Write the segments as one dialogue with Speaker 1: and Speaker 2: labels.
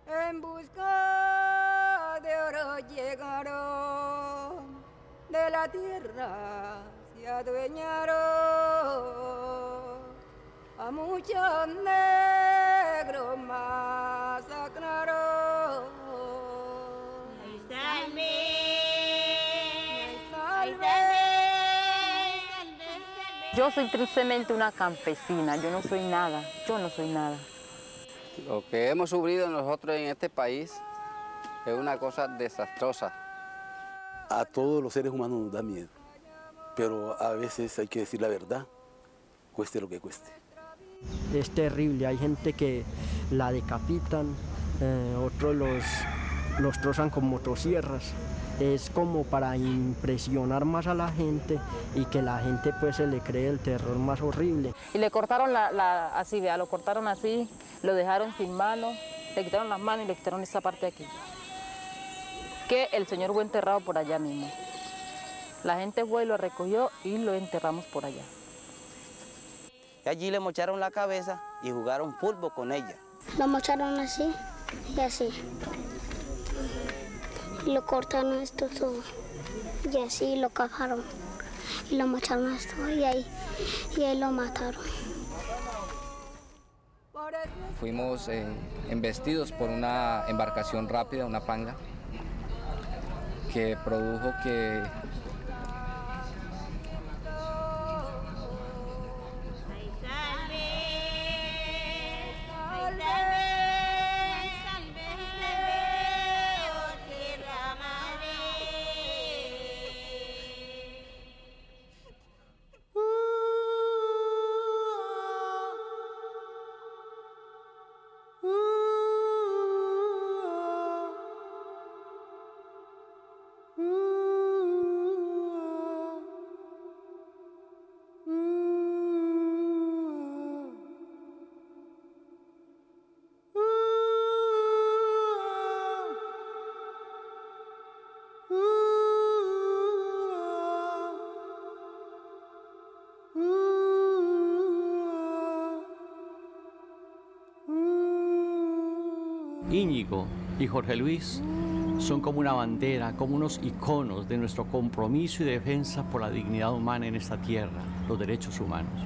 Speaker 1: En busca de oro llegaron, de la tierra se adueñaron, a muchos negros masacraron.
Speaker 2: ¡Ay, salve!
Speaker 1: ¡Ay, salve!
Speaker 3: Yo soy tristemente una campesina, yo no soy nada, yo no soy nada.
Speaker 4: Lo que hemos sufrido nosotros en este país es una cosa desastrosa.
Speaker 5: A todos los seres humanos nos da miedo, pero a veces hay que decir la verdad, cueste lo que cueste.
Speaker 6: Es terrible, hay gente que la decapitan, otros los trozan con motosierras. Es como para impresionar más a la gente y que la gente pues se le cree el terror más horrible.
Speaker 3: Y le cortaron así, vea, lo cortaron así, lo dejaron sin manos, le quitaron las manos y le quitaron esa parte de aquí. Que el señor fue enterrado por allá mismo. La gente fue y lo recogió y lo enterramos por allá.
Speaker 7: Y allí le mocharon la cabeza y jugaron fútbol con ella.
Speaker 8: Lo mocharon así y así. Y lo cortaron esto todo. Y así lo cajaron. Y lo mocharon esto y ahí lo mataron.
Speaker 9: Fuimos embestidos por una embarcación rápida, una panga, que produjo que
Speaker 10: Íñigo y Jorge Luis son como una bandera, como unos iconos de nuestro compromiso y defensa por la dignidad humana en esta tierra, los derechos humanos.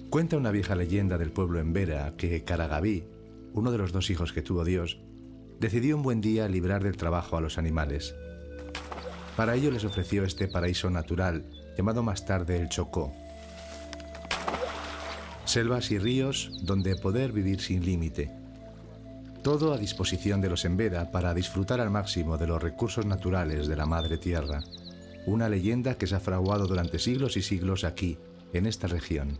Speaker 11: Cuenta una vieja leyenda del pueblo Embera que Caragaví, uno de los dos hijos que tuvo Dios, decidió un buen día librar del trabajo a los animales. Para ello les ofreció este paraíso natural, llamado más tarde el Chocó. Selvas y ríos donde poder vivir sin límite. Todo a disposición de los Embera para disfrutar al máximo de los recursos naturales de la madre tierra. Una leyenda que se ha fraguado durante siglos y siglos aquí, en esta región.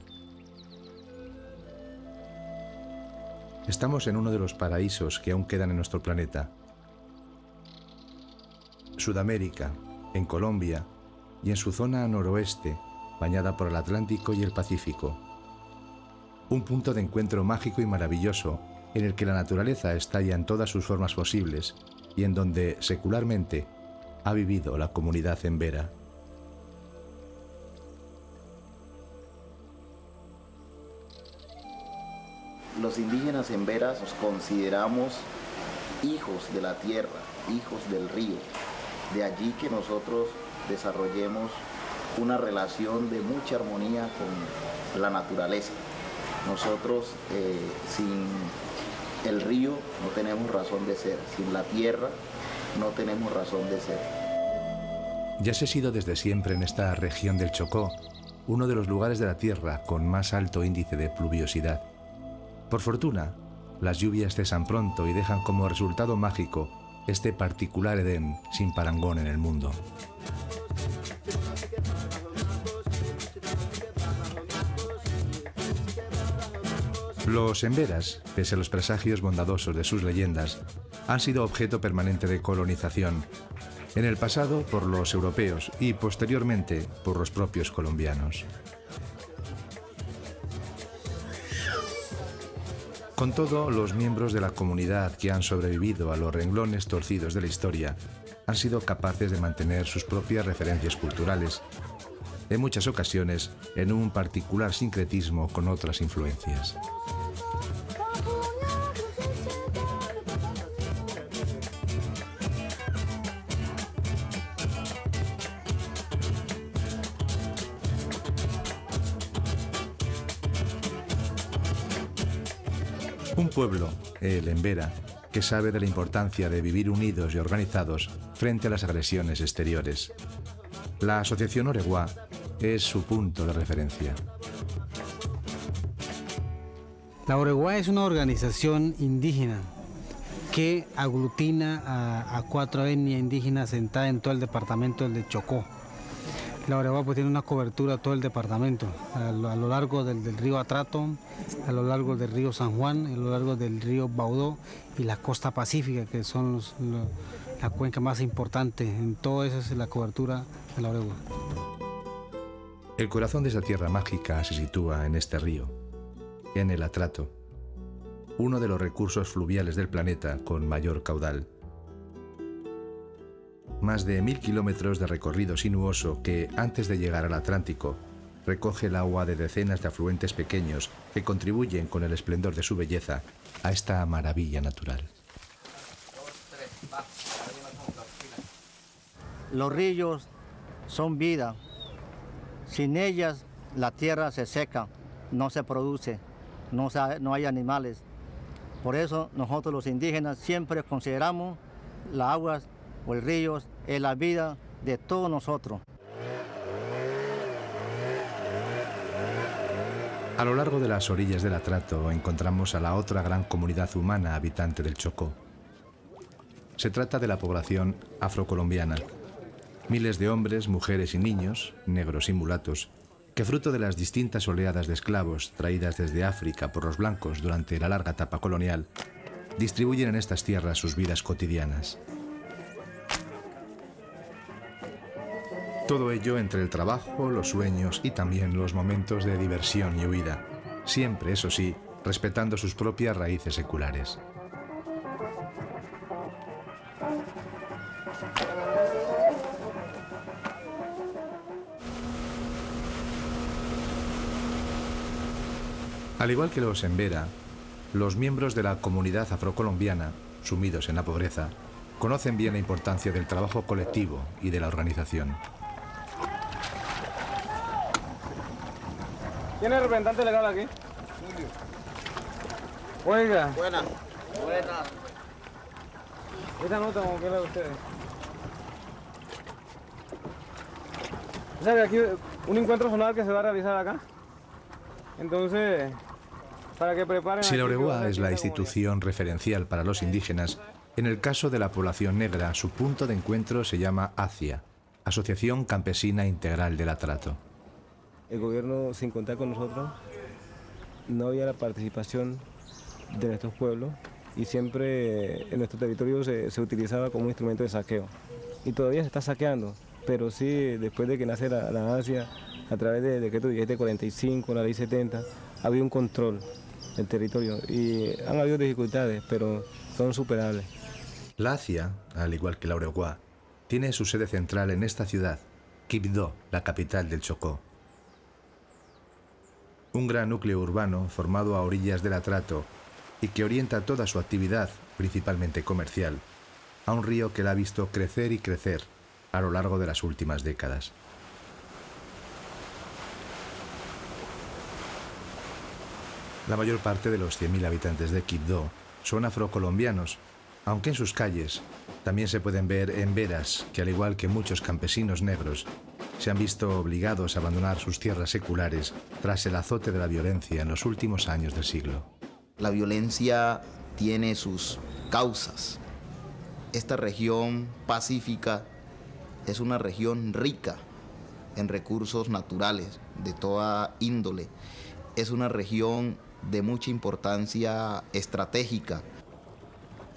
Speaker 11: Estamos en uno de los paraísos que aún quedan en nuestro planeta. Sudamérica, en Colombia y en su zona noroeste, bañada por el Atlántico y el Pacífico. Un punto de encuentro mágico y maravilloso en el que la naturaleza estalla en todas sus formas posibles y en donde, secularmente, ha vivido la comunidad embera.
Speaker 12: Los indígenas emberas nos consideramos hijos de la tierra, hijos del río. De allí que nosotros desarrollemos una relación de mucha armonía con la naturaleza. Nosotros sin el río no tenemos razón de ser, sin la tierra no tenemos razón de ser.
Speaker 11: Ya se ha sido desde siempre en esta región del Chocó, uno de los lugares de la tierra con más alto índice de pluviosidad. Por fortuna, las lluvias cesan pronto y dejan como resultado mágico este particular Edén sin parangón en el mundo. Los emberas, pese a los presagios bondadosos de sus leyendas, han sido objeto permanente de colonización, en el pasado por los europeos y posteriormente por los propios colombianos. Con todo, los miembros de la comunidad que han sobrevivido a los renglones torcidos de la historia han sido capaces de mantener sus propias referencias culturales, en muchas ocasiones en un particular sincretismo con otras influencias. Un pueblo, el Embera, que sabe de la importancia de vivir unidos y organizados frente a las agresiones exteriores. La Asociación Oreguá es su punto de referencia.
Speaker 13: La Oreguá es una organización indígena que aglutina a 4 etnias indígenas sentadas en todo el departamento del Chocó. La Oreguá pues tiene una cobertura a todo el departamento, a lo largo del río Atrato, a lo largo del río San Juan, a lo largo del río Baudó y la costa pacífica, que son la cuenca más importante. En todo eso es la cobertura de la Oreguá.
Speaker 11: El corazón de esa tierra mágica se sitúa en este río, en el Atrato, uno de los recursos fluviales del planeta con mayor caudal. Más de 1000 kilómetros de recorrido sinuoso que, antes de llegar al Atlántico, recoge el agua de decenas de afluentes pequeños que contribuyen con el esplendor de su belleza a esta maravilla natural.
Speaker 14: Los ríos son vida. Sin ellas la tierra se seca, no se produce, no hay animales. Por eso nosotros los indígenas siempre consideramos las aguas o el río es la vida de todos nosotros.
Speaker 11: A lo largo de las orillas del Atrato encontramos a la otra gran comunidad humana habitante del Chocó. Se trata de la población afrocolombiana. Miles de hombres, mujeres y niños, negros y mulatos, que fruto de las distintas oleadas de esclavos traídas desde África por los blancos durante la larga etapa colonial, distribuyen en estas tierras sus vidas cotidianas. Todo ello entre el trabajo, los sueños y también los momentos de diversión y huida, siempre, eso sí, respetando sus propias raíces seculares. Al igual que los Embera, los miembros de la comunidad afrocolombiana, sumidos en la pobreza, conocen bien la importancia del trabajo colectivo y de la organización.
Speaker 15: ¿Quién es el representante legal aquí? Julio. Oiga.
Speaker 16: Buena.
Speaker 15: Esta nota, ¿cómo que la de ustedes? O sea que aquí un encuentro zonal que se va a realizar acá. Entonces, para que preparen...
Speaker 11: Si la Oreguá es la institución referencial para los indígenas, en el caso de la población negra, su punto de encuentro se llama ACIA, Asociación Campesina Integral del Atrato.
Speaker 15: El gobierno, sin contar con nosotros, no había la participación de nuestros pueblos y siempre en nuestro territorio se utilizaba como un instrumento de saqueo. Y todavía se está saqueando, pero sí, después de que nace la ACIA, a través del decreto 1745, la ley 70, había un control del territorio y han habido dificultades, pero son superables.
Speaker 11: La ACIA, al igual que la Oreguá, tiene su sede central en esta ciudad, Quibdó, la capital del Chocó. Un gran núcleo urbano formado a orillas del Atrato y que orienta toda su actividad, principalmente comercial, a un río que la ha visto crecer y crecer a lo largo de las últimas décadas. La mayor parte de los 100.000 habitantes de Quibdó son afrocolombianos, aunque en sus calles también se pueden ver emberas que, al igual que muchos campesinos negros, se han visto obligados a abandonar sus tierras seculares tras el azote de la violencia en los últimos años del siglo.
Speaker 12: La violencia tiene sus causas. Esta región pacífica es una región rica en recursos naturales de toda índole. Es una región de mucha importancia estratégica.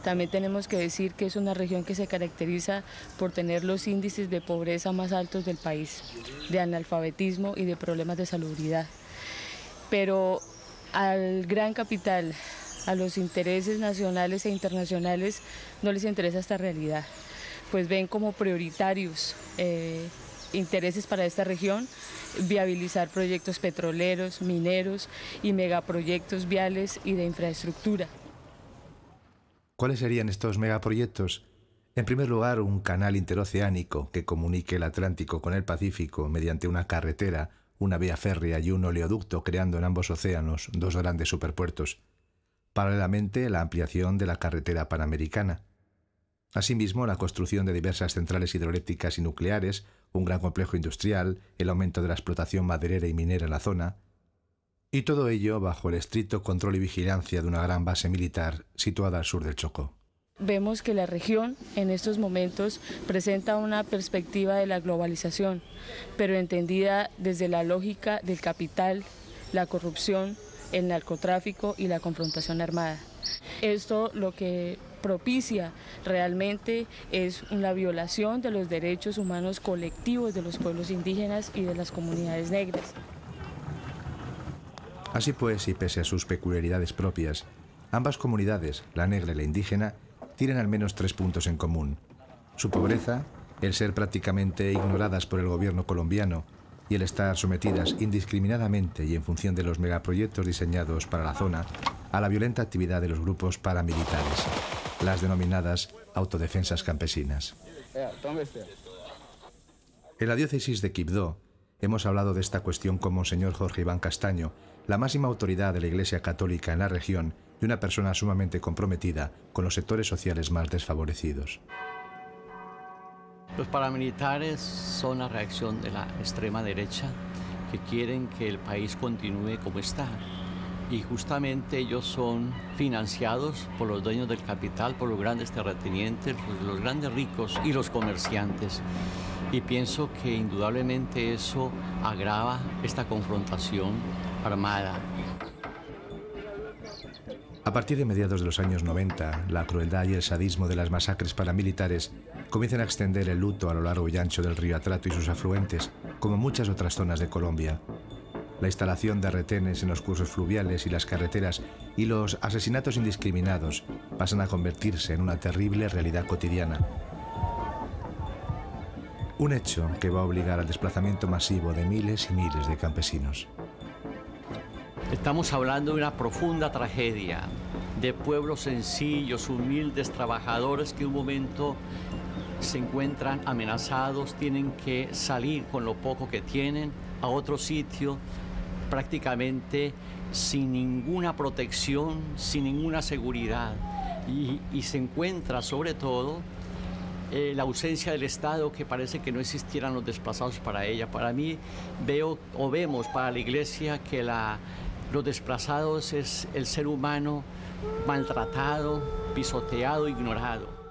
Speaker 17: También tenemos que decir que es una región que se caracteriza por tener los índices de pobreza más altos del país, de analfabetismo y de problemas de salubridad. Pero al gran capital, a los intereses nacionales e internacionales no les interesa esta realidad, pues ven como prioritarios intereses para esta región, viabilizar proyectos petroleros, mineros y megaproyectos viales y de infraestructura.
Speaker 11: ¿Cuáles serían estos megaproyectos? En primer lugar, un canal interoceánico que comunique el Atlántico con el Pacífico mediante una carretera, una vía férrea y un oleoducto, creando en ambos océanos dos grandes superpuertos. Paralelamente, la ampliación de la carretera panamericana. Asimismo, la construcción de diversas centrales hidroeléctricas y nucleares, un gran complejo industrial, el aumento de la explotación maderera y minera en la zona, y todo ello bajo el estricto control y vigilancia de una gran base militar situada al sur del Chocó.
Speaker 17: Vemos que la región en estos momentos presenta una perspectiva de la globalización, pero entendida desde la lógica del capital, la corrupción, el narcotráfico y la confrontación armada. Esto lo que propicia realmente es una violación de los derechos humanos colectivos de los pueblos indígenas y de las comunidades negras.
Speaker 11: Así pues, y pese a sus peculiaridades propias, ambas comunidades, la negra y la indígena, tienen al menos 3 puntos en común: su pobreza, el ser prácticamente ignoradas por el gobierno colombiano y el estar sometidas indiscriminadamente y en función de los megaproyectos diseñados para la zona a la violenta actividad de los grupos paramilitares, las denominadas autodefensas campesinas. En la diócesis de Quibdó hemos hablado de esta cuestión con Monseñor Jorge Iván Castaño, la máxima autoridad de la Iglesia Católica en la región y una persona sumamente comprometida con los sectores sociales más desfavorecidos.
Speaker 10: Los paramilitares son la reacción de la extrema derecha que quieren que el país continúe como está. Y justamente ellos son financiados por los dueños del capital, por los grandes terratenientes, los grandes ricos y los comerciantes. Y pienso que indudablemente eso agrava esta confrontación armada.
Speaker 11: A partir de mediados de los años 90, la crueldad y el sadismo de las masacres paramilitares comienzan a extender el luto a lo largo y ancho del río Atrato y sus afluentes, como muchas otras zonas de Colombia. La instalación de retenes en los cursos fluviales y las carreteras y los asesinatos indiscriminados pasan a convertirse en una terrible realidad cotidiana. Un hecho que va a obligar al desplazamiento masivo de miles y miles de campesinos.
Speaker 10: Estamos hablando de una profunda tragedia, de pueblos sencillos, humildes, trabajadores que en un momento se encuentran amenazados, tienen que salir con lo poco que tienen a otro sitio, prácticamente sin ninguna protección, sin ninguna seguridad. Y se encuentra sobre todo la ausencia del Estado, que parece que no existieran los desplazados para ella. Para mí vemos para la Iglesia que los desplazados es el ser humano maltratado, pisoteado, ignorado.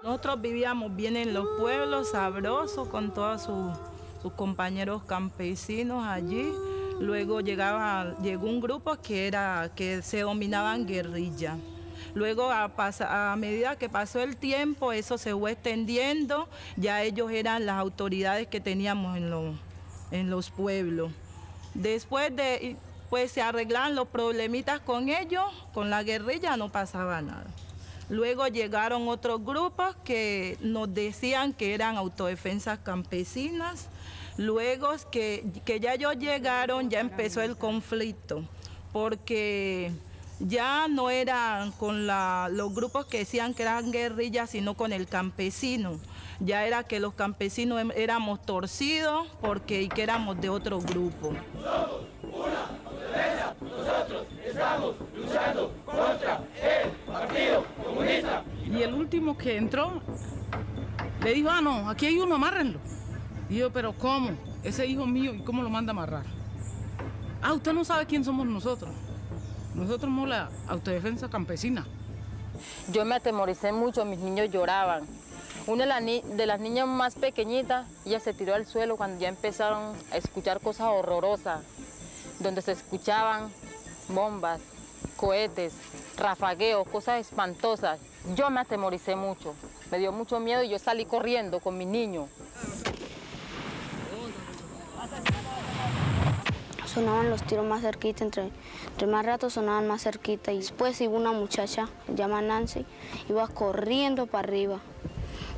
Speaker 16: Nosotros vivíamos bien en los pueblos, sabrosos, con todos sus compañeros campesinos allí. Luego llegó un grupo que se dominaban guerrilla. Luego, a medida que pasó el tiempo, eso se fue extendiendo. Ya ellos eran las autoridades que teníamos en los pueblos. Después pues se arreglaban los problemitas con ellos, con la guerrilla no pasaba nada. Luego llegaron otros grupos que nos decían que eran autodefensas campesinas. Luego que ya ellos llegaron, ya empezó el conflicto, porque ya no eran con los grupos que decían que eran guerrillas, sino con el campesino. Ya era que los campesinos éramos torcidos y que éramos de otro grupo.
Speaker 2: Somos una autodefensa, nosotros estamos luchando contra el Partido Comunista.
Speaker 18: Y el último que entró le dijo, no, aquí hay uno, amárrenlo. Y yo, pero ¿cómo? Ese hijo mío, ¿y cómo lo manda a amarrar? Usted no sabe quién somos nosotros. Nosotros somos la autodefensa campesina.
Speaker 3: Yo me atemoricé mucho, mis niños lloraban. Una de las niñas más pequeñitas, ella se tiró al suelo cuando ya empezaron a escuchar cosas horrorosas, donde se escuchaban bombas, cohetes, rafagueos, cosas espantosas. Yo me atemoricé mucho, me dio mucho miedo y yo salí corriendo con mi niño.
Speaker 8: Sonaban los tiros más cerquita, entre más rato sonaban más cerquita. Y después iba una muchacha, se llama Nancy, iba corriendo para arriba.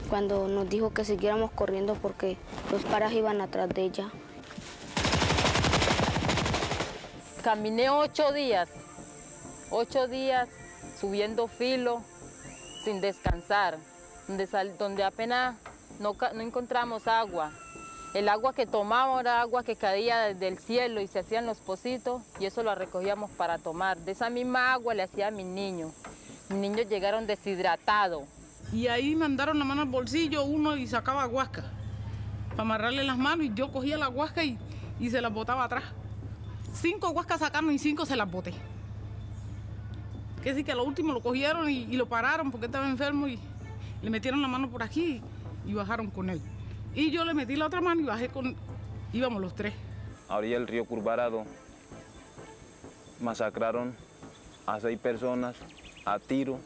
Speaker 8: Cuando nos dijo que siguiéramos corriendo porque los paras iban atrás de ella.
Speaker 3: Caminé 8 días subiendo filo, sin descansar, donde apenas no encontramos agua. El agua que tomábamos era agua que caía del cielo y se hacían los pocitos y eso lo recogíamos para tomar. De esa misma agua le hacía a mis niños. Mis niños llegaron deshidratados.
Speaker 18: Y ahí mandaron la mano al bolsillo uno y sacaba guasca para amarrarle las manos y yo cogía la guasca y se las botaba atrás. 5 guascas sacaron y 5 se las boté. Que sí que a lo último lo cogieron y lo pararon porque estaba enfermo y le metieron la mano por aquí y bajaron con él. Y yo le metí la otra mano y bajé íbamos los 3.
Speaker 19: A orilla del río Curvarado masacraron a 6 personas a tiro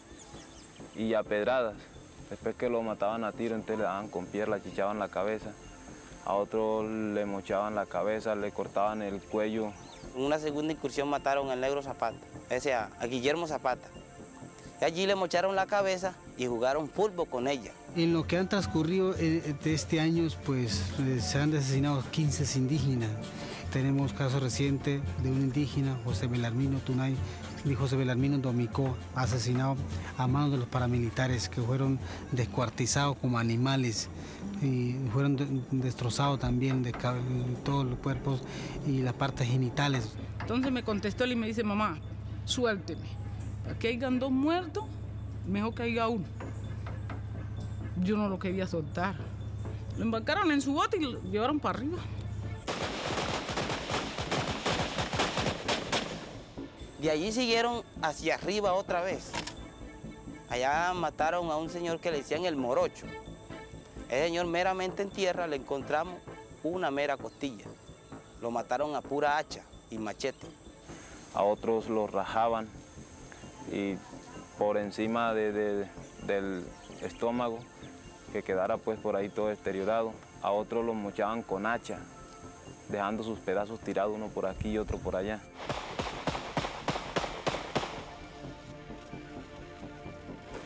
Speaker 19: y a pedradas. Después que lo mataban a tiro, entonces le daban con piedra, le achichaban la cabeza. A otro le mochaban la cabeza, le cortaban el cuello.
Speaker 7: En una segunda incursión mataron al negro Zapata, a Guillermo Zapata. Y allí le mocharon la cabeza y jugaron fútbol con ella.
Speaker 13: En lo que han transcurrido de este año, pues se han asesinado 15 indígenas. Tenemos caso reciente de un indígena, José Belarmino Tunay, y José Belarmino Domicó, asesinado a manos de los paramilitares que fueron descuartizados como animales y fueron destrozados también de todos los cuerpos y las partes genitales.
Speaker 18: Entonces me contestó él y me dice, mamá, suélteme. Aquí hayan 2 muertos, mejor que haya 1. Yo no lo quería soltar. Lo embarcaron en su bote y lo llevaron para arriba.
Speaker 7: De allí siguieron hacia arriba otra vez. Allá mataron a un señor que le decían el Morocho. Ese señor meramente en tierra le encontramos una mera costilla. Lo mataron a pura hacha y machete.
Speaker 19: A otros los rajaban y por encima del estómago, que quedara pues por ahí todo deteriorado. A otros los mochaban con hacha, dejando sus pedazos tirados, uno por aquí y otro por allá.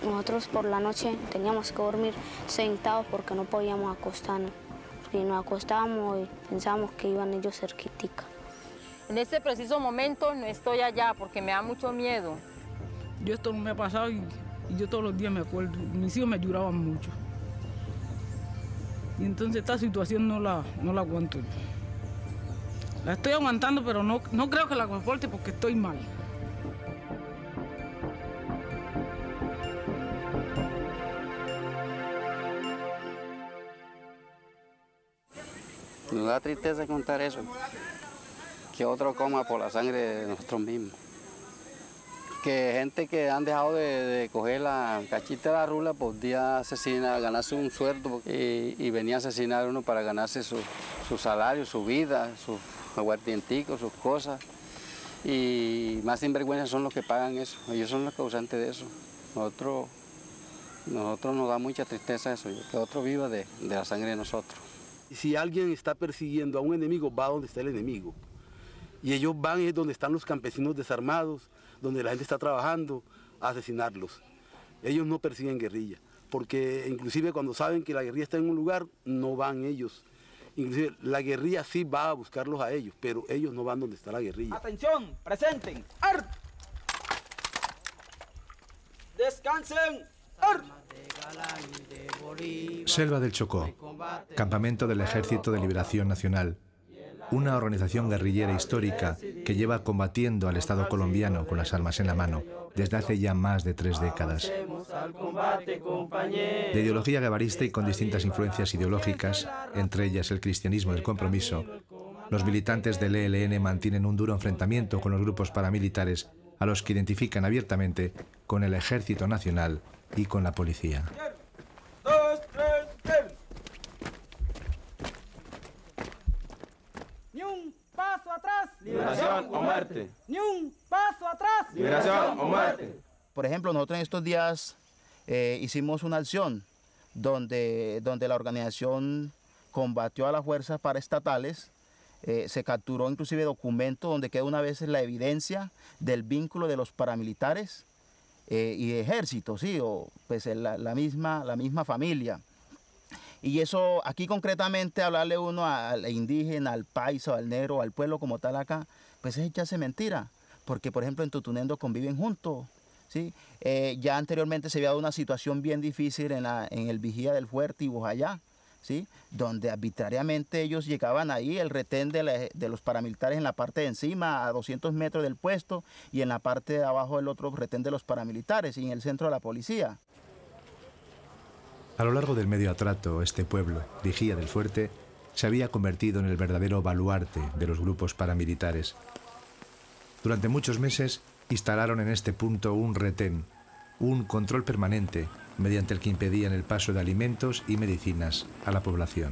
Speaker 8: Nosotros por la noche teníamos que dormir sentados porque no podíamos acostarnos. Y nos acostábamos y pensábamos que iban ellos cerquitica.
Speaker 3: En ese preciso momento no estoy allá porque me da mucho miedo.
Speaker 18: Yo esto no me ha pasado y yo todos los días me acuerdo. Mis hijos me lloraban mucho. Y entonces esta situación no la aguanto. La estoy aguantando, pero no creo que la soporte porque estoy mal.
Speaker 4: Nos da tristeza contar eso, que otro coma por la sangre de nosotros mismos. Que gente que han dejado de coger la cachita de la rula podía asesinar, ganarse un sueldo y venía a asesinar a uno para ganarse su salario, su vida, sus aguardienticos, sus cosas. Y más sinvergüenza son los que pagan eso, ellos son los causantes de eso. Nosotros nos da mucha tristeza eso, que otro viva de la sangre de nosotros.
Speaker 5: Si alguien está persiguiendo a un enemigo, va donde está el enemigo. Y ellos van es donde están los campesinos desarmados, donde la gente está trabajando, a asesinarlos. Ellos no persiguen guerrilla, porque inclusive cuando saben que la guerrilla está en un lugar, no van ellos. Inclusive la guerrilla sí va a buscarlos a ellos, pero ellos no van donde está la guerrilla.
Speaker 20: Atención, presenten. ¡Art! Descansen. ¡Art!
Speaker 11: Selva del Chocó, campamento del Ejército de Liberación Nacional, una organización guerrillera histórica que lleva combatiendo al Estado colombiano con las armas en la mano desde hace ya más de 3 décadas. De ideología guevarista y con distintas influencias ideológicas, entre ellas el cristianismo del compromiso, los militantes del ELN mantienen un duro enfrentamiento con los grupos paramilitares a los que identifican abiertamente con el Ejército Nacional y con la policía.
Speaker 20: 2, 3. Liberación o muerte.
Speaker 1: Ni un paso atrás.
Speaker 20: Liberación o muerte.
Speaker 12: Por ejemplo, nosotros en estos días hicimos una acción donde la organización combatió a las fuerzas paraestatales. Se capturó inclusive documento donde queda una vez la evidencia del vínculo de los paramilitares y ejército, sí, o pues la misma familia. Y eso, aquí concretamente hablarle uno al indígena, al paisa, al negro, al pueblo como tal acá, pues es echarse mentira, porque por ejemplo en Totunendo conviven juntos, ¿sí? Ya anteriormente se había dado una situación bien difícil en el Vigía del Fuerte y Bojayá, ¿sí? Donde arbitrariamente ellos llegaban ahí, el retén de los paramilitares en la parte de encima, a 200 metros del puesto, y en la parte de abajo el otro retén de los paramilitares, y en el centro de la policía.
Speaker 11: A lo largo del medio atrato, este pueblo, Vigía del Fuerte, se había convertido en el verdadero baluarte de los grupos paramilitares. Durante muchos meses instalaron en este punto un retén, un control permanente, mediante el que impedían el paso de alimentos y medicinas a la población.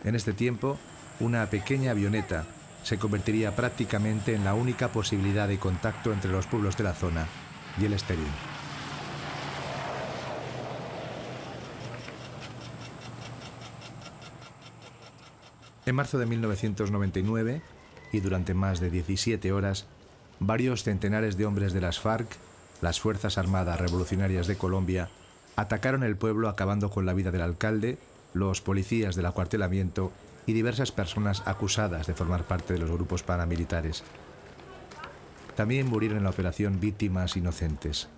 Speaker 11: En este tiempo, una pequeña avioneta se convertiría prácticamente en la única posibilidad de contacto entre los pueblos de la zona y el exterior. En marzo de 1999, y durante más de 17 horas, varios centenares de hombres de las FARC, las Fuerzas Armadas Revolucionarias de Colombia, atacaron el pueblo acabando con la vida del alcalde, los policías del acuartelamiento y diversas personas acusadas de formar parte de los grupos paramilitares. También murieron en la operación víctimas inocentes.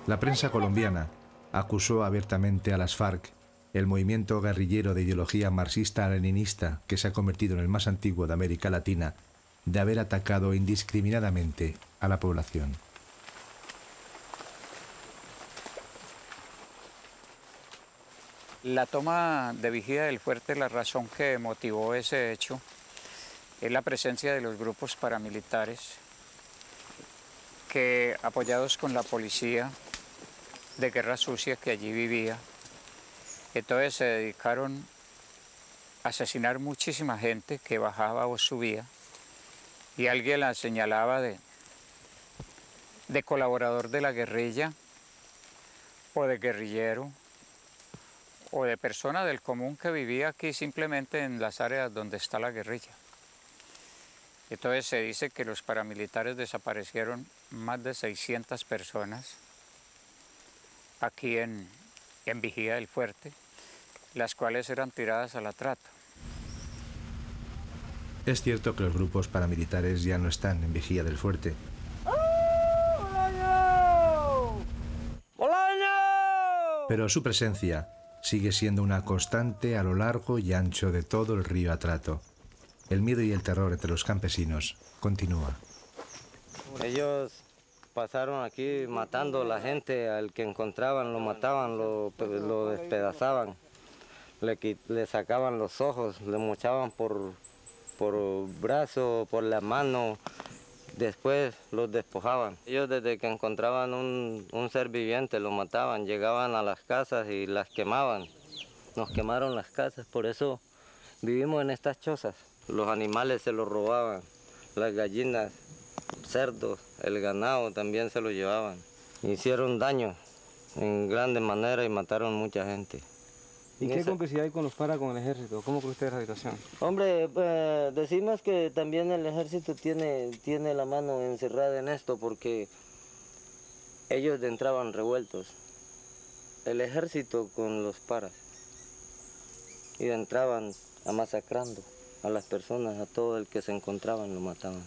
Speaker 11: La prensa colombiana acusó abiertamente a las FARC, el movimiento guerrillero de ideología marxista-leninista que se ha convertido en el más antiguo de América Latina, de haber atacado indiscriminadamente a la población.
Speaker 21: La toma de Vigía del Fuerte, la razón que motivó ese hecho es la presencia de los grupos paramilitares que, apoyados con la policía de guerra sucia que allí vivía, entonces se dedicaron a asesinar muchísima gente que bajaba o subía, y alguien la señalaba de colaborador de la guerrilla o de guerrillero o de persona del común que vivía aquí simplemente en las áreas donde está la guerrilla. Entonces se dice que los paramilitares desaparecieron más de 600 personas aquí en Vigía del Fuerte, las cuales eran tiradas al atrato.
Speaker 11: Es cierto que los grupos paramilitares ya no están en Vigía del Fuerte. Pero su presencia sigue siendo una constante a lo largo y ancho de todo el río Atrato. El miedo y el terror entre los campesinos continúa.
Speaker 22: Ellos pasaron aquí matando a la gente, al que encontraban lo mataban, lo despedazaban, le sacaban los ojos, le mochaban por brazo, por la mano, después los despojaban. Ellos desde que encontraban un ser viviente lo mataban, llegaban a las casas y las quemaban. Nos quemaron las casas, por eso vivimos en estas chozas. Los animales se los robaban, las gallinas, cerdos, el ganado también se lo llevaban. Hicieron daño en grande manera y mataron mucha gente.
Speaker 15: ¿Y qué complicidad hay con los paras con el ejército? ¿Cómo cree usted la situación?
Speaker 22: Hombre, decimos que también el ejército tiene la mano encerrada en esto porque ellos entraban revueltos. El ejército con los paras. Y entraban masacrando a las personas, a todo el que se encontraban lo mataban.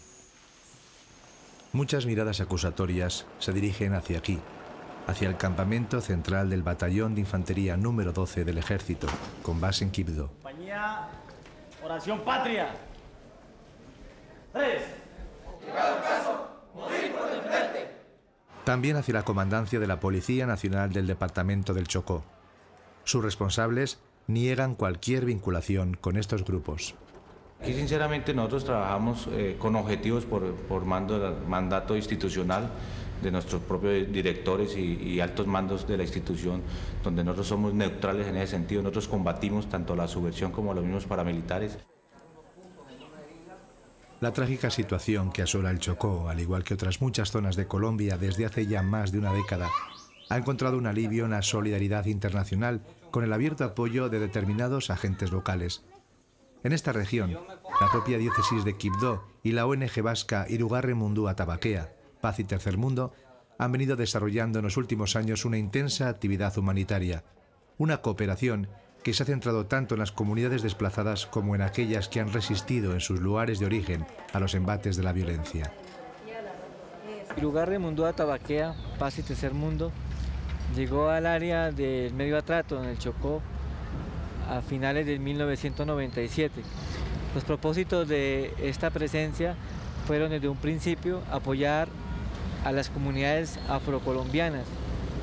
Speaker 11: Muchas miradas acusatorias se dirigen hacia aquí, hacia el campamento central del Batallón de Infantería número 12 del Ejército, con base en Quibdó.
Speaker 20: Compañía Oración Patria. 3. Llegado el caso, morir por defenderte.
Speaker 11: También hacia la comandancia de la Policía Nacional del Departamento del Chocó. Sus responsables niegan cualquier vinculación con estos grupos.
Speaker 23: Aquí sinceramente nosotros trabajamos con objetivos por mandato institucional
Speaker 6: de nuestros propios directores y altos mandos de la institución, donde nosotros somos neutrales en ese sentido. Nosotros combatimos tanto la subversión como los mismos paramilitares.
Speaker 11: La trágica situación que asola el Chocó, al igual que otras muchas zonas de Colombia desde hace ya más de una década, ha encontrado un alivio en la solidaridad internacional con el abierto apoyo de determinados agentes locales. En esta región, la propia diócesis de Quibdó y la ONG vasca Irugarre Mundua Tabaquea, Paz y Tercer Mundo, han venido desarrollando en los últimos años una intensa actividad humanitaria, una cooperación que se ha centrado tanto en las comunidades desplazadas como en aquellas que han resistido en sus lugares de origen a los embates de la violencia.
Speaker 9: Irugarre Mundua Tabaquea, Paz y Tercer Mundo, llegó al área del Medio Atrato, en el Chocó, a finales de 1997. Los propósitos de esta presencia fueron desde un principio apoyar a las comunidades afrocolombianas,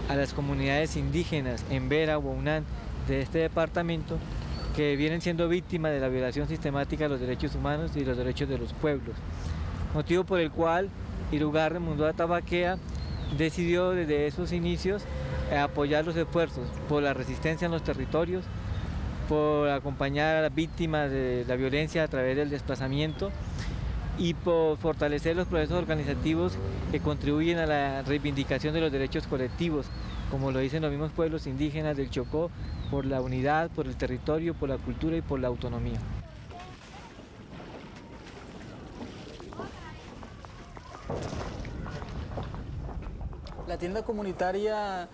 Speaker 9: a las comunidades indígenas en Vera, Huaunán, de este departamento, que vienen siendo víctimas de la violación sistemática de los derechos humanos y los derechos de los pueblos. Motivo por el cual Irugarre Mundua Tabaquea decidió desde esos inicios apoyar los esfuerzos por la resistencia en los territorios, por acompañar a las víctimas de la violencia a través del desplazamiento y por fortalecer los procesos organizativos que contribuyen a la reivindicación de los derechos colectivos, como lo dicen los mismos pueblos indígenas del Chocó, por la unidad, por el territorio, por la cultura y por la autonomía.
Speaker 1: La tienda comunitaria,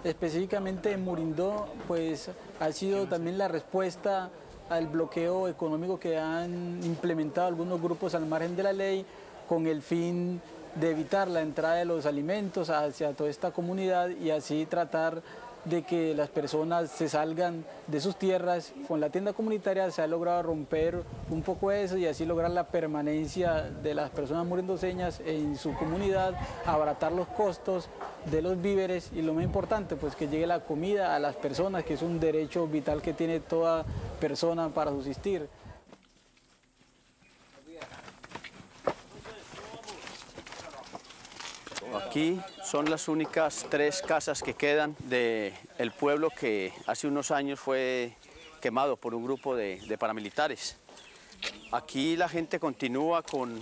Speaker 1: específicamente en Murindó, pues ha sido también la respuesta al bloqueo económico que han implementado algunos grupos al margen de la ley, con el fin de evitar la entrada de los alimentos hacia toda esta comunidad y así tratar de que las personas se salgan de sus tierras. Con la tienda comunitaria se ha logrado romper un poco eso y así lograr la permanencia de las personas murindoseñas en su comunidad, abaratar los costos de los víveres y lo más importante, pues que llegue la comida a las personas, que es un derecho vital que tiene toda persona para subsistir.
Speaker 23: Aquí son las únicas 3 casas que quedan del pueblo que hace unos años fue quemado por un grupo de paramilitares. Aquí la gente continúa con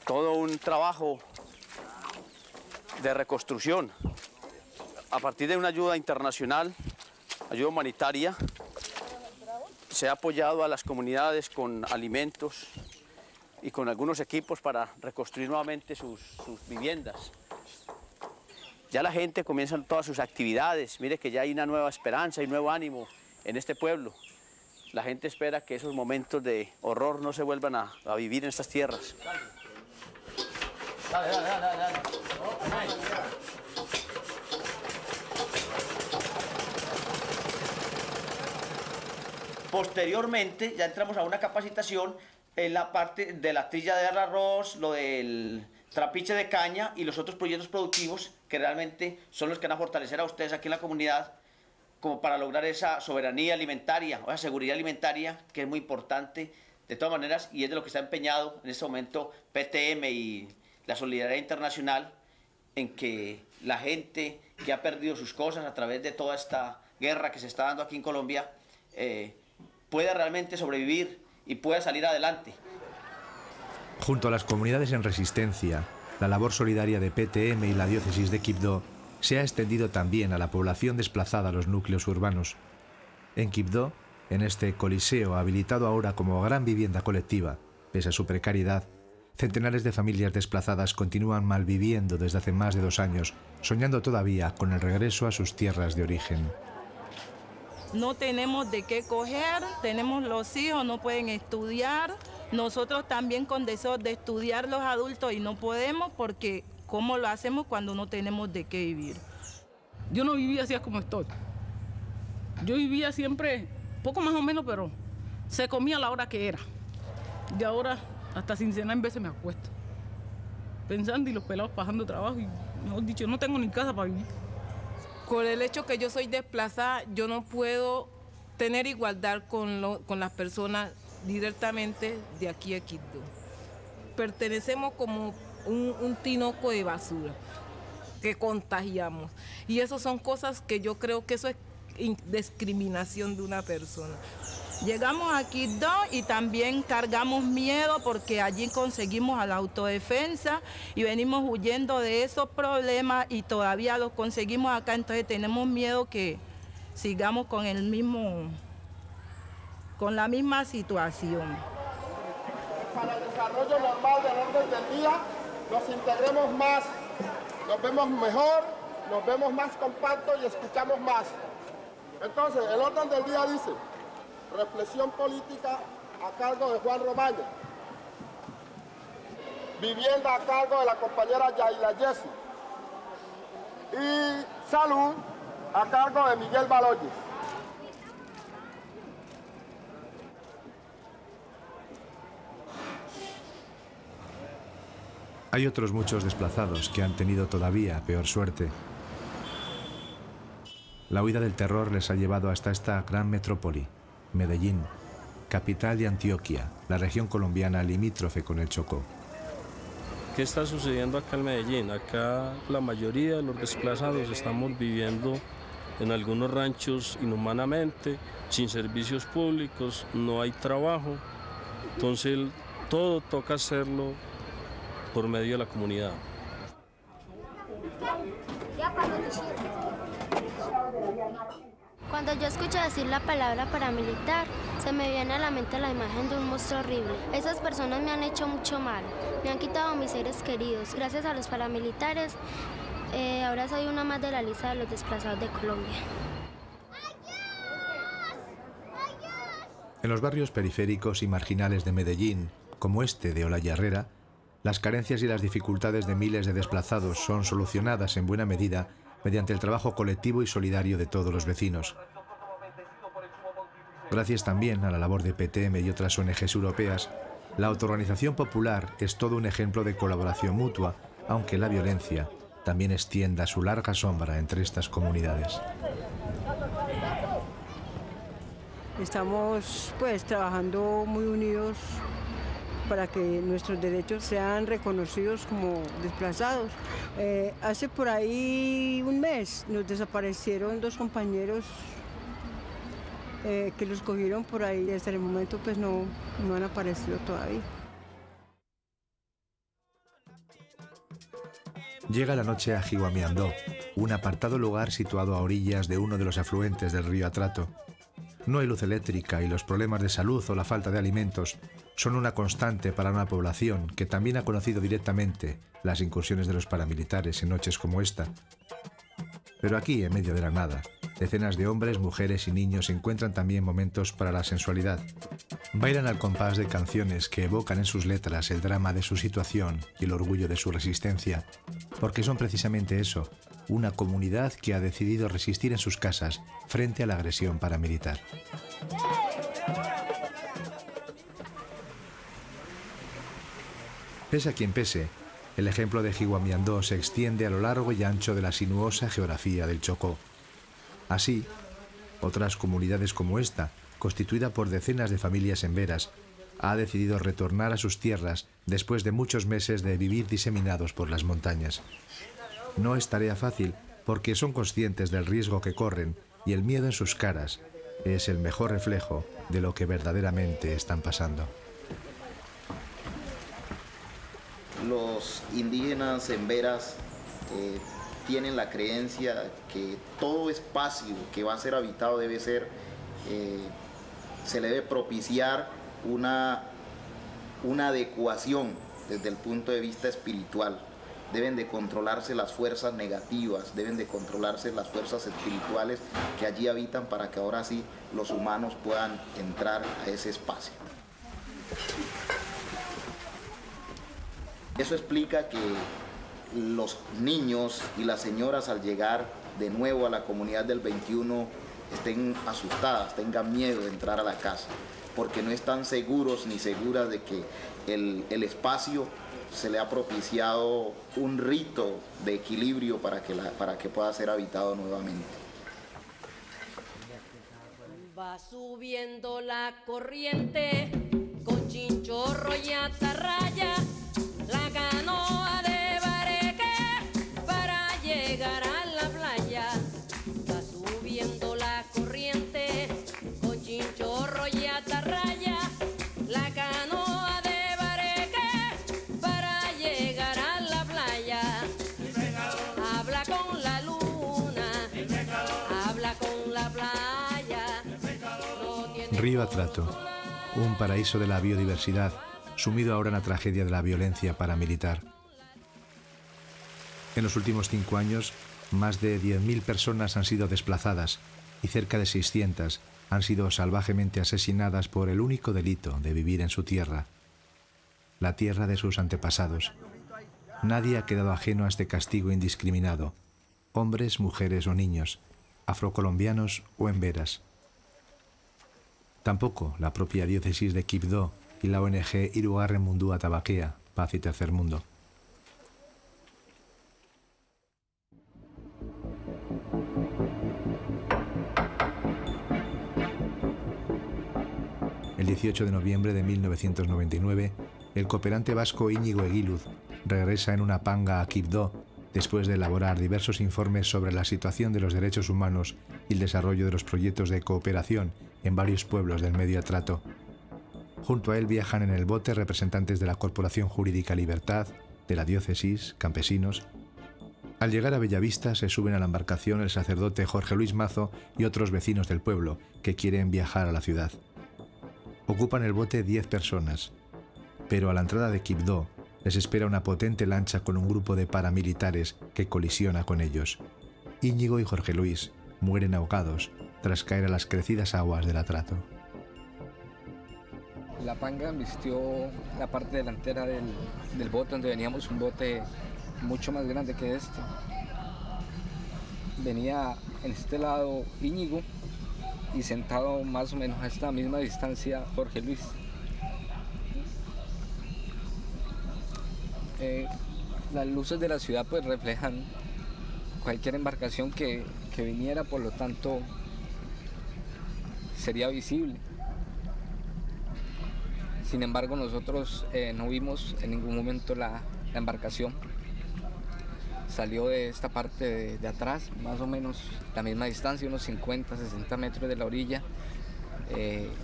Speaker 23: todo un trabajo de reconstrucción. A partir de una ayuda internacional, ayuda humanitaria, se ha apoyado a las comunidades con alimentos y con algunos equipos para reconstruir nuevamente sus viviendas. Ya la gente comienza todas sus actividades, mire que ya hay una nueva esperanza y nuevo ánimo en este pueblo. La gente espera que esos momentos de horror no se vuelvan a vivir en estas tierras. Dale, dale, dale, dale. Posteriormente ya entramos a una capacitación en la parte de la trilla del arroz, lo del trapiche de caña y los otros proyectos productivos que realmente son los que van a fortalecer a ustedes aquí en la comunidad como para lograr esa soberanía alimentaria o esa seguridad alimentaria que es muy importante de todas maneras y es de lo que está empeñado en este momento PTM y la solidaridad internacional en que la gente que ha perdido sus cosas a través de toda esta guerra que se está dando aquí en Colombia pueda realmente sobrevivir y pueda salir adelante.
Speaker 11: Junto a las comunidades en resistencia, la labor solidaria de PTM y la diócesis de Quibdó se ha extendido también a la población desplazada a los núcleos urbanos. En Quibdó, en este coliseo habilitado ahora como gran vivienda colectiva, pese a su precariedad, centenares de familias desplazadas continúan malviviendo desde hace más de 2 años, soñando todavía con el regreso a sus tierras de origen.
Speaker 16: No tenemos de qué coger, tenemos los hijos, no pueden estudiar. Nosotros también con deseos de estudiar los adultos y no podemos porque ¿cómo lo hacemos cuando no tenemos de qué vivir?
Speaker 18: Yo no vivía así como estoy. Yo vivía siempre, poco más o menos, pero se comía a la hora que era. Y ahora, hasta sin cenar, en veces me acuesto. Pensando y los pelados pasando trabajo y, mejor dicho, no tengo ni casa para vivir.
Speaker 24: Con el hecho que yo soy desplazada, yo no puedo tener igualdad con las personas directamente de aquí a Quibdó. Pertenecemos como un tinoco de basura. que contagiamos. Y eso son cosas que yo creo que eso es discriminación de una persona.
Speaker 16: Llegamos aquí dos y también cargamos miedo porque allí conseguimos a la autodefensa y venimos huyendo de esos problemas y todavía los conseguimos acá, entonces tenemos miedo que sigamos con la misma situación.
Speaker 2: Para el desarrollo normal del orden del día, nos integremos más, nos vemos mejor, nos vemos más compactos y escuchamos más. Entonces, el orden del día dice: reflexión política a cargo de Juan Romaña, vivienda a cargo de la compañera Yaila Jessie y salud a cargo de Miguel Baloyes.
Speaker 11: Hay otros muchos desplazados que han tenido todavía peor suerte. La huida del terror les ha llevado hasta esta gran metrópoli, Medellín, capital de Antioquia, la región colombiana limítrofe con el Chocó.
Speaker 10: ¿Qué está sucediendo acá en Medellín? Acá la mayoría de los desplazados estamos viviendo en algunos ranchos inhumanamente, sin servicios públicos, no hay trabajo, entonces todo toca hacerlo por medio de la comunidad.
Speaker 14: Cuando yo escucho decir la palabra paramilitar, se me viene a la mente la imagen de un monstruo horrible. Esas personas me han hecho mucho mal, me han quitado a mis seres queridos. Gracias a los paramilitares, ahora soy una más de la lista de los desplazados de Colombia.
Speaker 11: En los barrios periféricos y marginales de Medellín, como este de Olaya Herrera, las carencias y las dificultades de miles de desplazados son solucionadas en buena medida mediante el trabajo colectivo y solidario de todos los vecinos. Gracias también a la labor de PTM y otras ONGs europeas, la autoorganización popular es todo un ejemplo de colaboración mutua, aunque la violencia también extienda su larga sombra entre estas comunidades.
Speaker 17: Estamos trabajando muy unidos para que nuestros derechos sean reconocidos como desplazados. Hace por ahí un mes nos desaparecieron dos compañeros que los cogieron por ahí y hasta el momento no han aparecido todavía.
Speaker 11: Llega la noche a Jiguamiandó, un apartado lugar situado a orillas de uno de los afluentes del río Atrato. No hay luz eléctrica y los problemas de salud o la falta de alimentos son una constante para una población que también ha conocido directamente las incursiones de los paramilitares en noches como esta. Pero aquí, en medio de la nada, decenas de hombres, mujeres y niños encuentran también momentos para la sensualidad. Bailan al compás de canciones que evocan en sus letras el drama de su situación y el orgullo de su resistencia, porque son precisamente eso, una comunidad que ha decidido resistir en sus casas frente a la agresión paramilitar. Pese a quien pese, el ejemplo de Jiguamiandó se extiende a lo largo y ancho de la sinuosa geografía del Chocó. Así, otras comunidades como esta, constituida por decenas de familias emberas, ha decidido retornar a sus tierras después de muchos meses de vivir diseminados por las montañas. No es tarea fácil porque son conscientes del riesgo que corren y el miedo en sus caras es el mejor reflejo de lo que verdaderamente están pasando.
Speaker 12: Los indígenas emberas tienen la creencia que todo espacio que va a ser habitado debe ser, se le debe propiciar una adecuación desde el punto de vista espiritual. Deben de controlarse las fuerzas negativas, deben de controlarse las fuerzas espirituales que allí habitan para que ahora sí los humanos puedan entrar a ese espacio. Eso explica que los niños y las señoras al llegar de nuevo a la comunidad del 21 estén asustadas, tengan miedo de entrar a la casa, porque no están seguros ni seguras de que el espacio se le ha propiciado un rito de equilibrio para que pueda ser habitado nuevamente.
Speaker 25: Va subiendo la corriente con chinchorro y atarraya, la canoa de Bareque para llegar
Speaker 11: Río Atrato, un paraíso de la biodiversidad, sumido ahora en la tragedia de la violencia paramilitar. En los últimos 5 años, más de 10.000 personas han sido desplazadas y cerca de 600 han sido salvajemente asesinadas por el único delito de vivir en su tierra, la tierra de sus antepasados. Nadie ha quedado ajeno a este castigo indiscriminado, hombres, mujeres o niños, afrocolombianos o emberas. Tampoco la propia diócesis de Quibdó y la ONG Irugarren Mundua Tabaquea, Paz y Tercer Mundo. El 18 de noviembre de 1999, el cooperante vasco Íñigo Eguiluz regresa en una panga a Quibdó después de elaborar diversos informes sobre la situación de los derechos humanos y el desarrollo de los proyectos de cooperación en varios pueblos del Medio Atrato. Junto a él viajan en el bote representantes de la Corporación Jurídica Libertad, de la diócesis, campesinos. Al llegar a Bellavista se suben a la embarcación el sacerdote Jorge Luis Mazo y otros vecinos del pueblo que quieren viajar a la ciudad. Ocupan el bote 10 personas, pero a la entrada de Quibdó les espera una potente lancha con un grupo de paramilitares que colisiona con ellos. Íñigo y Jorge Luis mueren ahogados tras caer a las crecidas aguas del Atrato.
Speaker 3: La panga vistió la parte delantera del bote donde veníamos, un bote mucho más grande que este. Venía en este lado Íñigo y sentado más o menos a esta misma distancia Jorge Luis. Las luces de la ciudad pues reflejan cualquier embarcación que viniera, por lo tanto sería visible. Sin embargo, nosotros no vimos en ningún momento la embarcación. Salió de esta parte de atrás, más o menos la misma distancia, unos 50, 60 metros de la orilla,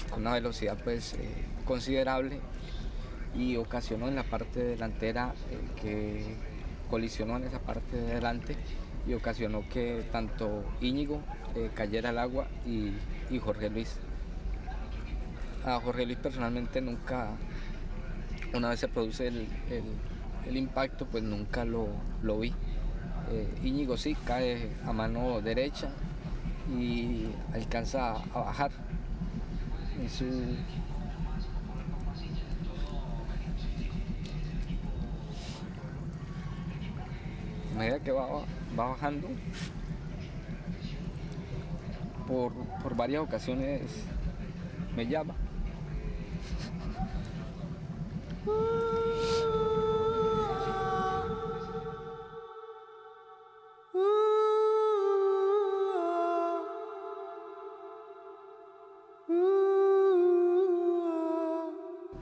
Speaker 3: con una velocidad pues considerable, y ocasionó en la parte delantera que colisionó en esa parte de delante y ocasionó que tanto Íñigo cayera al agua y Jorge Luis. A Jorge Luis personalmente nunca, una vez se produce el impacto, pues nunca lo vi. Íñigo sí cae a mano derecha y alcanza a bajar en su a medida que va bajando. Por varias ocasiones me llama.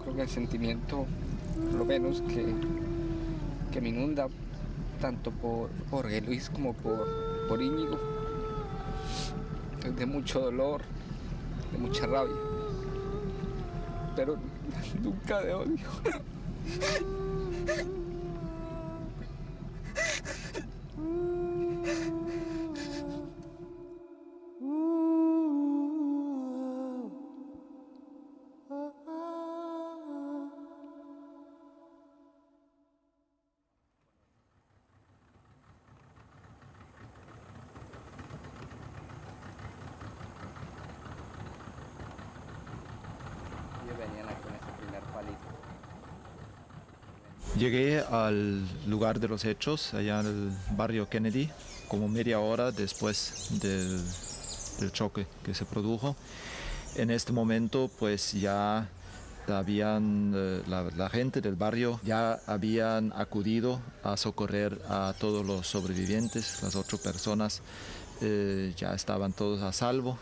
Speaker 3: Creo que el sentimiento, por lo menos, que me inunda tanto por Jorge Luis como por Íñigo, es de mucho dolor, de mucha rabia, pero nunca de odio.
Speaker 7: Llegué al lugar de los hechos, allá en el barrio Kennedy, como media hora después del choque que se produjo. En este momento, pues ya la gente del barrio ya habían acudido a socorrer a todos los sobrevivientes. Las 8 personas ya estaban todos a salvo.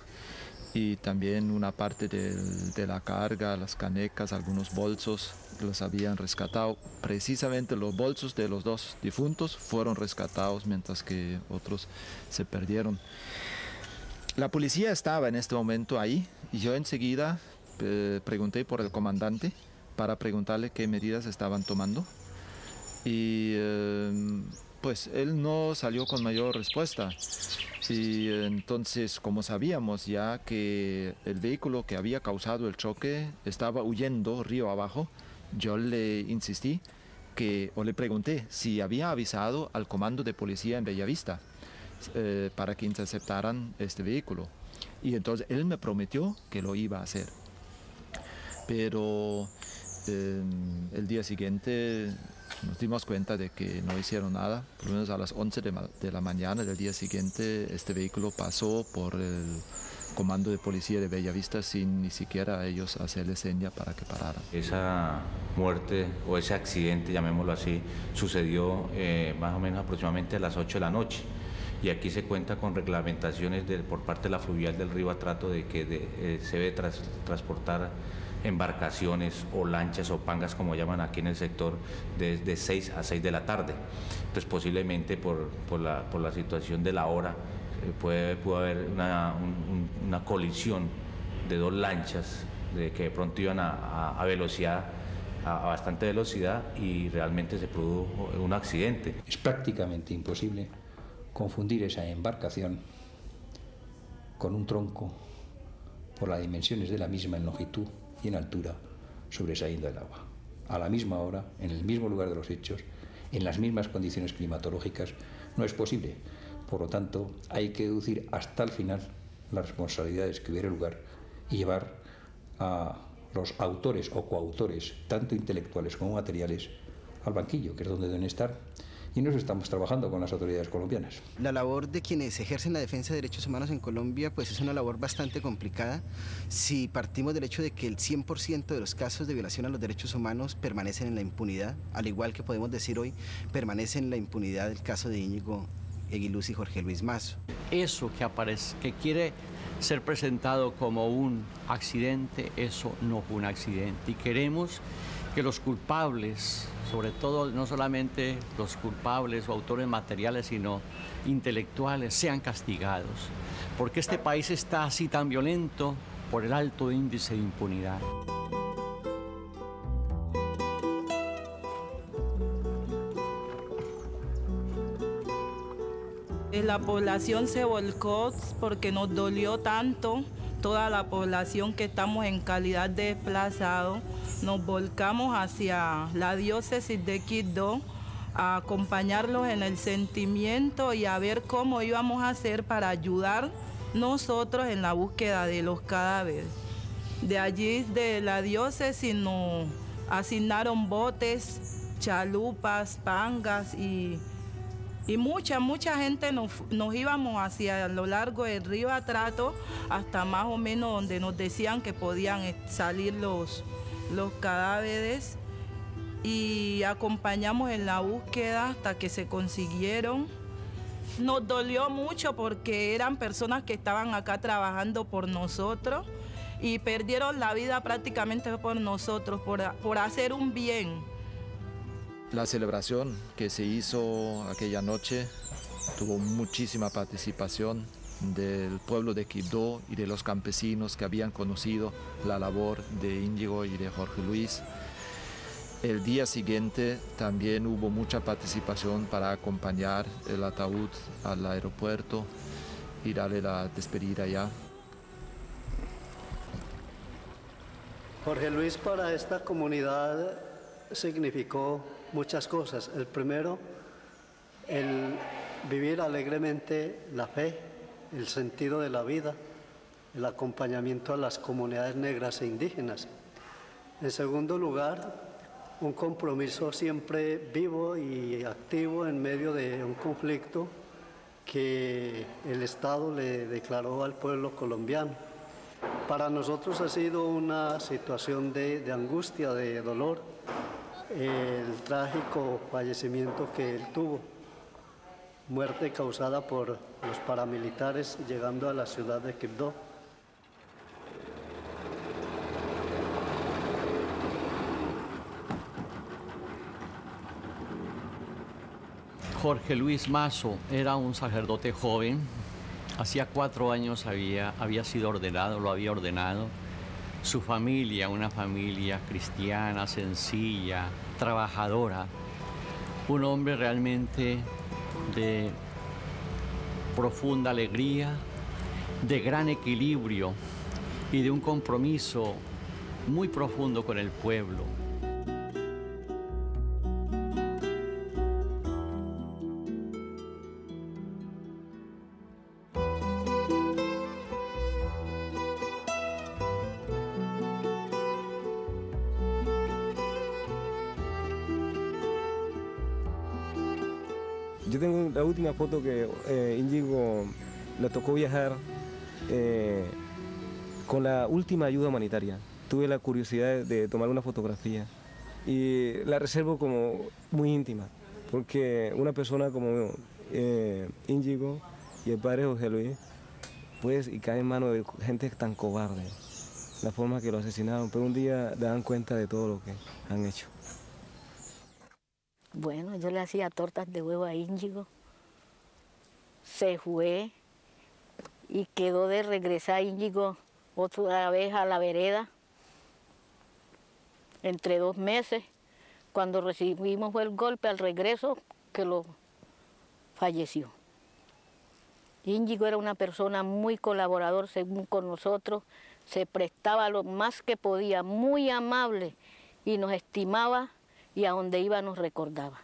Speaker 7: Y también una parte de la carga, las canecas, algunos bolsos los habían rescatado. Precisamente los bolsos de los 2 difuntos fueron rescatados, mientras que otros se perdieron. La policía estaba en este momento ahí y yo enseguida pregunté por el comandante para preguntarle qué medidas estaban tomando. Y pues él no salió con mayor respuesta. Y entonces, como sabíamos ya que el vehículo que había causado el choque estaba huyendo río abajo, yo le insistí o le pregunté si había avisado al comando de policía en Bellavista para que interceptaran este vehículo. Y entonces él me prometió que lo iba a hacer. Pero el día siguiente nos dimos cuenta de que no hicieron nada. Por lo menos a las 11 de la mañana del día siguiente este vehículo pasó por el comando de policía de Bellavista sin ni siquiera a ellos hacerle seña para que pararan. Esa muerte o ese accidente, llamémoslo así, sucedió más o menos aproximadamente a las 8 de la noche. Y aquí se cuenta con reglamentaciones por parte de la fluvial del río Atrato de que se debe transportar embarcaciones o lanchas o pangas, como llaman aquí en el sector, de 6 a 6 de la tarde. Entonces posiblemente por la situación de la hora pudo haber una colisión de dos lanchas que de pronto iban a velocidad, a bastante velocidad, y realmente se produjo un accidente.
Speaker 4: Es prácticamente imposible confundir esa embarcación con un tronco por las dimensiones de la misma en longitud y en altura sobresaliendo del agua. A la misma hora, en el mismo lugar de los hechos, en las mismas condiciones climatológicas, no es posible. Por lo tanto, hay que deducir hasta el final las responsabilidades que hubiera lugar y llevar a los autores o coautores, tanto intelectuales como materiales, al banquillo, que es donde deben estar. Y en eso estamos trabajando con las autoridades colombianas.
Speaker 5: La labor de quienes ejercen la defensa de derechos humanos en Colombia pues es una labor bastante complicada. Si partimos del hecho de que el 100% de los casos de violación a los derechos humanos permanecen en la impunidad, al igual que podemos decir hoy, permanece en la impunidad el caso de Íñigo Eguiluz y Jorge Luis Mazo.
Speaker 8: Eso que quiere ser presentado como un accidente, eso no fue un accidente. Y queremos que los culpables, sobre todo no solamente los culpables o autores materiales, sino intelectuales, sean castigados. Porque este país está así tan violento por el alto índice de impunidad.
Speaker 16: La población se volcó porque nos dolió tanto, toda la población que estamos en calidad de desplazados, nos volcamos hacia la diócesis de Quibdó a acompañarlos en el sentimiento y a ver cómo íbamos a hacer para ayudar nosotros en la búsqueda de los cadáveres. De allí, de la diócesis, nos asignaron botes, chalupas, pangas y mucha gente nos íbamos hacia lo largo del río Atrato hasta más o menos donde nos decían que podían salir los cadáveres, y acompañamos en la búsqueda hasta que se consiguieron. Nos dolió mucho porque eran personas que estaban acá trabajando por nosotros y perdieron la vida prácticamente por nosotros, por hacer un bien.
Speaker 7: La celebración que se hizo aquella noche tuvo muchísima participación del pueblo de Quibdó y de los campesinos que habían conocido la labor de Íñigo y de Jorge Luis. El día siguiente también hubo mucha participación para acompañar el ataúd al aeropuerto y darle la despedida allá.
Speaker 13: Jorge Luis para esta comunidad significó muchas cosas. El primero, el vivir alegremente la fe, el sentido de la vida, el acompañamiento a las comunidades negras e indígenas. En segundo lugar, un compromiso siempre vivo y activo en medio de un conflicto que el Estado le declaró al pueblo colombiano. Para nosotros ha sido una situación de angustia, de dolor, el trágico fallecimiento que él tuvo, muerte causada por los paramilitares llegando a la ciudad de Quibdó.
Speaker 8: Jorge Luis Mazo era un sacerdote joven, hacía 4 años había sido ordenado, lo había ordenado. Su familia, una familia cristiana, sencilla, trabajadora, un hombre realmente de profunda alegría, de gran equilibrio y de un compromiso muy profundo con el pueblo.
Speaker 15: Yo tengo la última foto que Íñigo le tocó viajar con la última ayuda humanitaria. Tuve la curiosidad de tomar una fotografía y la reservo como muy íntima, porque una persona como Íñigo y el padre José Luis, pues, y cae en manos de gente tan cobarde, la forma que lo asesinaron, pero un día dan cuenta de todo lo que han hecho.
Speaker 19: Bueno, yo le hacía tortas de huevo a Íñigo, se fue y quedó de regresar Íñigo otra vez a la vereda, entre 2 meses, cuando recibimos el golpe al regreso, que lo falleció. Íñigo era una persona muy colaborador según con nosotros, se prestaba lo más que podía, muy amable y nos estimaba y a donde iba nos recordaba.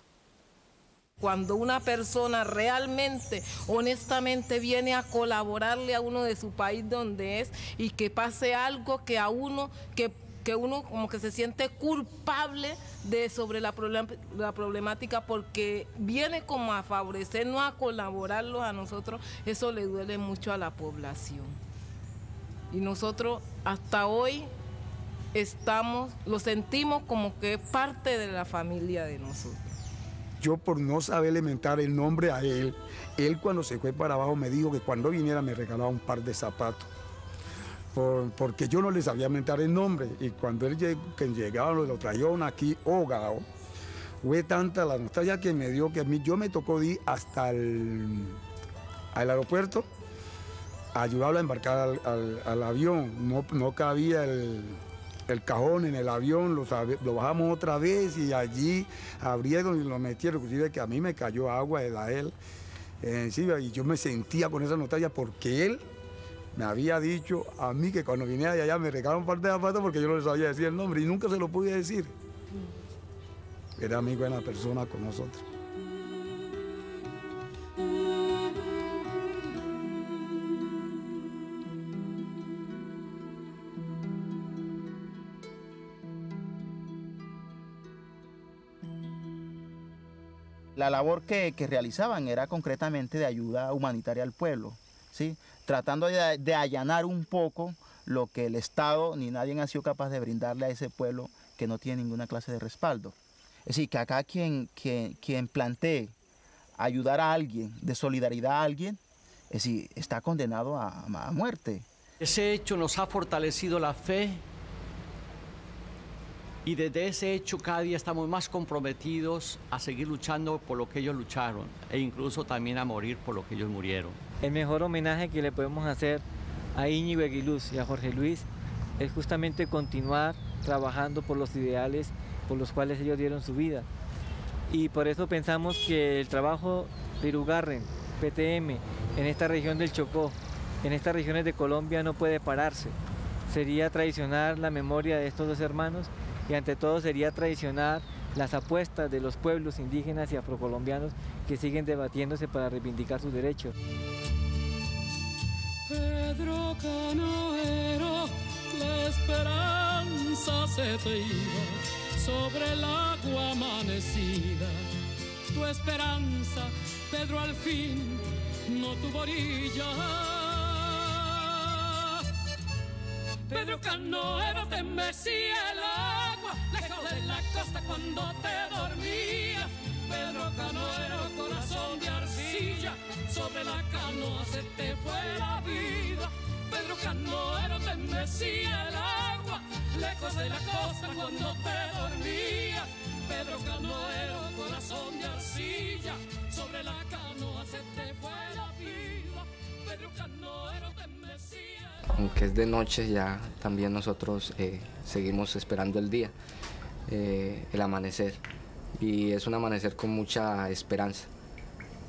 Speaker 24: Cuando una persona realmente, honestamente viene a colaborarle a uno de su país donde es y que pase algo que a uno, que uno como que se siente culpable sobre la problemática porque viene como a favorecernos, a colaborarlos a nosotros, eso le duele mucho a la población. Y nosotros hasta hoy lo sentimos como que es parte de la familia de nosotros.
Speaker 20: Yo por no saber elementar el nombre a él cuando se fue para abajo me dijo que cuando viniera me regalaba un par de zapatos. Porque yo no le sabía mentar el nombre y cuando él llegaba lo trajeron aquí ahogado. Fue tanta la nostalgia que me dio que yo me tocó ir hasta el aeropuerto a ayudarlo a embarcar al avión. No cabía el cajón en el avión, lo bajamos otra vez y allí abrieron y lo metieron, inclusive que a mí me cayó agua de él encima y yo me sentía con esa nostalgia porque él me había dicho a mí que cuando vine de allá me regalaron un par de zapatos porque yo no le sabía decir el nombre y nunca se lo pude decir. Era muy buena persona con nosotros.
Speaker 12: La labor que realizaban era concretamente de ayuda humanitaria al pueblo, ¿sí? Tratando de allanar un poco lo que el Estado ni nadie ha sido capaz de brindarle a ese pueblo que no tiene ninguna clase de respaldo. Es decir, que acá quien plantee ayudar a alguien, de solidaridad a alguien, es decir, está condenado a muerte.
Speaker 8: Ese hecho nos ha fortalecido la fe y desde ese hecho cada día estamos más comprometidos a seguir luchando por lo que ellos lucharon e incluso también a morir por lo que ellos murieron.
Speaker 9: El mejor homenaje que le podemos hacer a Íñigo Eguiluz y a Jorge Luis es justamente continuar trabajando por los ideales por los cuales ellos dieron su vida. Y por eso pensamos que el trabajo de Irugarren, PTM, en esta región del Chocó, en estas regiones de Colombia no puede pararse. Sería traicionar la memoria de estos dos hermanos y ante todo sería traicionar las apuestas de los pueblos indígenas y afrocolombianos que siguen debatiéndose para reivindicar sus derechos.
Speaker 21: Pedro Canoero, la esperanza se te iba sobre el agua amanecida. Tu esperanza, Pedro, al fin no tuvo orilla. Pedro Canoero, te mecía el agua lejos de la costa cuando te dormías. Pedro Canoero, corazón de arcilla, sobre la canoa se te fue la vida. Pedro Canoero, te mecía el agua lejos de la costa cuando te dormías. Pedro Canoero, corazón de arcilla, sobre la canoa se te fue la vida. Pedro Canoero, te mecía.
Speaker 3: Aunque es de noche, ya también nosotros seguimos esperando el día, el amanecer. Y es un amanecer con mucha esperanza,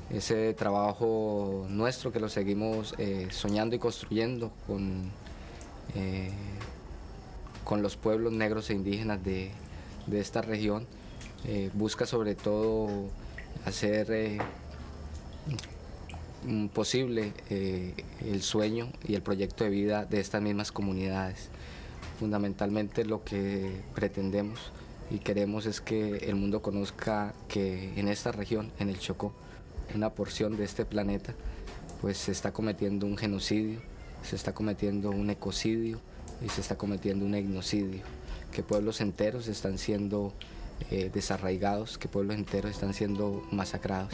Speaker 3: ese trabajo nuestro que lo seguimos soñando y construyendo con los pueblos negros e indígenas de esta región, busca sobre todo hacer posible el sueño y el proyecto de vida de estas mismas comunidades. Fundamentalmente lo que pretendemos y queremos es que el mundo conozca que en esta región, en el Chocó, una porción de este planeta, pues se está cometiendo un genocidio, se está cometiendo un ecocidio y se está cometiendo un etnocidio, que pueblos enteros están siendo desarraigados, que pueblos enteros están siendo masacrados.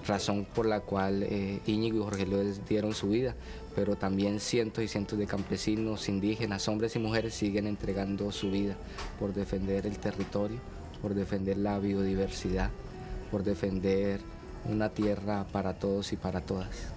Speaker 3: Razón por la cual Íñigo y Jorge Luis dieron su vida, pero también cientos y cientos de campesinos, indígenas, hombres y mujeres siguen entregando su vida por defender el territorio, por defender la biodiversidad, por defender una tierra para todos y para todas.